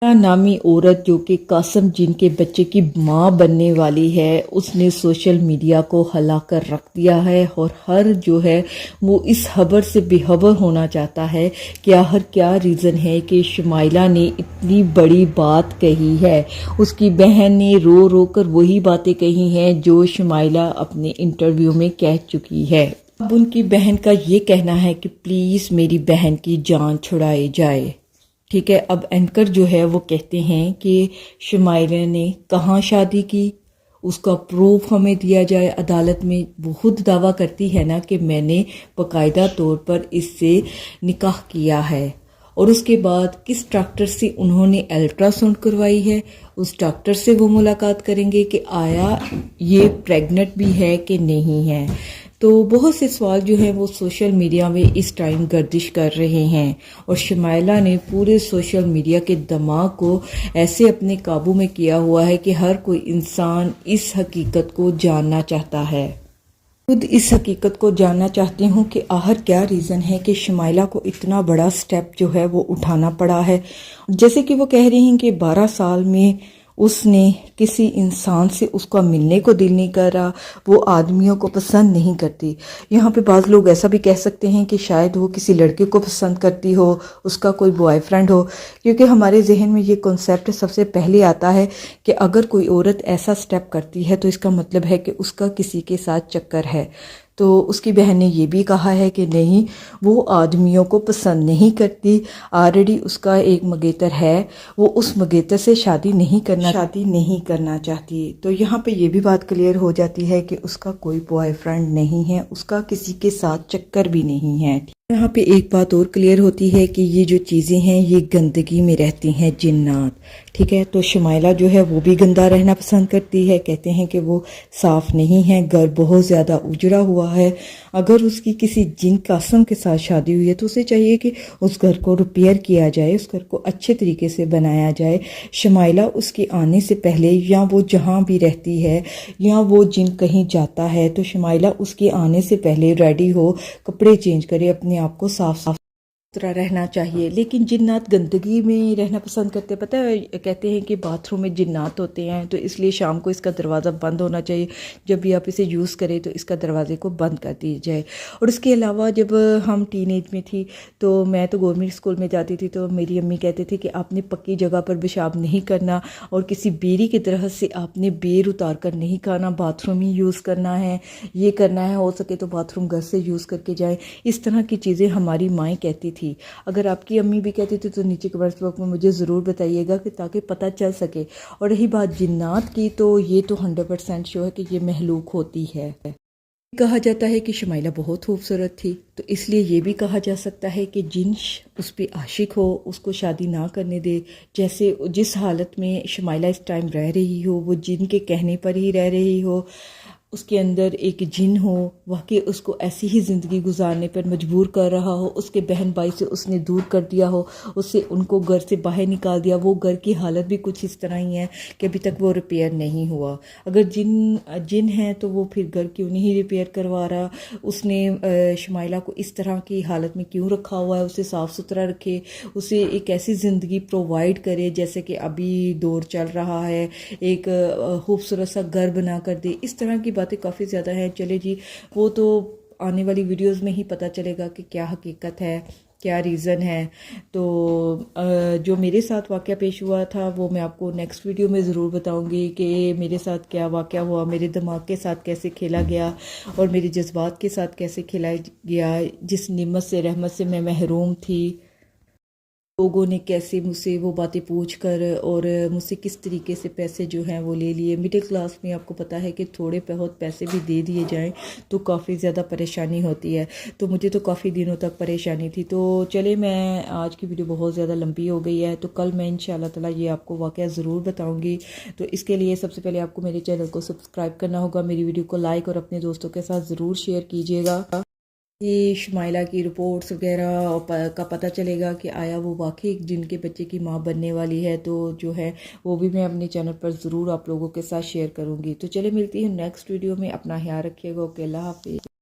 नामी औरत जो कि कासम जिन के बच्चे की मां बनने वाली है, उसने सोशल मीडिया को हिला कर रख दिया है और हर जो है वो इस खबर से बेखबर होना चाहता है कि आखिर क्या रीज़न है कि शुमाइला ने इतनी बड़ी बात कही है। उसकी बहन ने रो रो कर वही बातें कही हैं जो शुमाइला अपने इंटरव्यू में कह चुकी है। अब उनकी बहन का ये कहना है कि प्लीज़ मेरी बहन की जान छुड़ाई जाए। ठीक है, अब एंकर जो है वो कहते हैं कि शुमाइला ने कहाँ शादी की, उसका प्रूफ हमें दिया जाए अदालत में। वो खुद दावा करती है ना कि मैंने बाकायदा तौर पर इससे निकाह किया है, और उसके बाद किस डॉक्टर से उन्होंने अल्ट्रासाउंड करवाई है, उस डॉक्टर से वो मुलाकात करेंगे कि आया ये प्रेग्नेंट भी है कि नहीं है। तो बहुत से सवाल जो हैं वो सोशल मीडिया में इस टाइम गर्दिश कर रहे हैं, और शुमाइला ने पूरे सोशल मीडिया के दिमाग को ऐसे अपने काबू में किया हुआ है कि हर कोई इंसान इस हकीकत को जानना चाहता है। खुद इस हकीकत को जानना चाहती हूँ कि आखिर क्या रीज़न है कि शुमाइला को इतना बड़ा स्टेप जो है वो उठाना पड़ा है। जैसे कि वो कह रही हैं कि 12 साल में उसने किसी इंसान से उसका मिलने को दिल नहीं कर रहा, वो आदमियों को पसंद नहीं करती। यहाँ पे बाज़ लोग ऐसा भी कह सकते हैं कि शायद वो किसी लड़के को पसंद करती हो, उसका कोई बॉयफ्रेंड हो, क्योंकि हमारे जहन में ये कॉन्सेप्ट सबसे पहले आता है कि अगर कोई औरत ऐसा स्टेप करती है तो इसका मतलब है कि उसका किसी के साथ चक्कर है। तो उसकी बहन ने ये भी कहा है कि नहीं, वो आदमियों को पसंद नहीं करती, ऑलरेडी उसका एक मंगेतर है, वो उस मंगेतर से शादी नहीं करना चाहती। तो यहाँ पे ये भी बात क्लियर हो जाती है कि उसका कोई बॉयफ्रेंड नहीं है, उसका किसी के साथ चक्कर भी नहीं है। यहाँ पे एक बात और क्लियर होती है कि ये जो चीज़ें हैं ये गंदगी में रहती हैं, जिन्नात। ठीक है, तो शुमाइला जो है वो भी गंदा रहना पसंद करती है। कहते हैं कि वो साफ़ नहीं है, घर बहुत ज़्यादा उजड़ा हुआ है। अगर उसकी किसी जिन कासम के साथ शादी हुई है तो उसे चाहिए कि उस घर को रिपेयर किया जाए, उस घर को अच्छे तरीके से बनाया जाए। शुमाइला उसके आने से पहले, या वो जहाँ भी रहती है या वो जिन कहीं जाता है, तो शुमाइला उसके आने से पहले रेडी हो, कपड़े चेंज करे, अपने आप को साफ सुथरा रहना चाहिए। लेकिन जिन्नात गंदगी में रहना पसंद करते हैं। पता है, कहते हैं कि बाथरूम में जिन्नात होते हैं, तो इसलिए शाम को इसका दरवाज़ा बंद होना चाहिए। जब भी आप इसे यूज़ करें तो इसका दरवाजे को बंद कर दिया जाए। और इसके अलावा जब हम टीनेज में थी तो मैं तो गवर्नमेंट स्कूल में जाती थी, तो मेरी अम्मी कहते थे कि आपने पक्की जगह पर पेशाब नहीं करना, और किसी बेरी की तरह से आपने बेर उतार कर नहीं खाना, बाथरूम ही यूज़ करना है, ये करना है। हो सके तो बाथरूम घर से यूज़ करके जाएँ। इस तरह की चीज़ें हमारी माएँ कहती थी। अगर आपकी अम्मी भी कहती थी तो नीचे कमेंट बॉक्स में मुझे ज़रूर बताइएगा कि ताकि पता चल सके। और रही बात जिन्नात की, तो ये तो 100% श्योर है कि ये महलूक होती है। कहा जाता है कि शुमाइला बहुत खूबसूरत थी, तो इसलिए ये भी कहा जा सकता है कि जिन उस पर आशिक हो उसको शादी ना करने दे। जैसे जिस हालत में शुमाइला इस टाइम रह रही हो, वो जिन के कहने पर ही रह रही हो, उसके अंदर एक जिन हो वाकई उसको ऐसी ही ज़िंदगी गुजारने पर मजबूर कर रहा हो, उसके बहन भाई से उसने दूर कर दिया हो, उससे उनको घर से बाहर निकाल दिया। वो घर की हालत भी कुछ इस तरह ही है कि अभी तक वो रिपेयर नहीं हुआ। अगर जिन है तो वो फिर घर क्यों नहीं रिपेयर करवा रहा? उसने शुमाइला को इस तरह की हालत में क्यों रखा हुआ है? उसे साफ़ सुथरा रखे, उसे एक ऐसी ज़िंदगी प्रोवाइड करे जैसे कि अभी दौर चल रहा है, एक खूबसूरत सा घर बना कर दे। इस तरह की बातें काफ़ी ज़्यादा हैं। चले जी, वो तो आने वाली वीडियोस में ही पता चलेगा कि क्या हकीकत है, क्या रीज़न है। तो जो मेरे साथ वाक़या पेश हुआ था वो मैं आपको नेक्स्ट वीडियो में ज़रूर बताऊंगी कि मेरे साथ क्या वाक़या हुआ, मेरे दिमाग के साथ कैसे खेला गया और मेरे जज्बात के साथ कैसे खेला गया। जिस निमत से, रहमत से मैं महरूम थी, लोगों ने कैसे मुझसे वो बातें पूछ कर और मुझसे किस तरीके से पैसे जो हैं वो ले लिए। मिडिल क्लास में आपको पता है कि थोड़े बहुत पैसे भी दे दिए जाएं तो काफ़ी ज़्यादा परेशानी होती है। तो मुझे तो काफ़ी दिनों तक परेशानी थी। तो चले, मैं आज की वीडियो बहुत ज़्यादा लंबी हो गई है, तो कल मैं इंशाल्लाह ताला ये आपको वाक़या ज़रूर बताऊँगी। तो इसके लिए सबसे पहले आपको मेरे चैनल को सब्सक्राइब करना होगा, मेरी वीडियो को लाइक और अपने दोस्तों के साथ ज़रूर शेयर कीजिएगा। ये शुमाइला की रिपोर्ट्स वगैरह का पता चलेगा कि आया वो वाकई जिनके बच्चे की मां बनने वाली है। तो जो है वो भी मैं अपने चैनल पर ज़रूर आप लोगों के साथ शेयर करूंगी। तो चले, मिलती हूँ नेक्स्ट वीडियो में। अपना ख्याल रखिएगा। ओके, अल्लाह हाफिज़।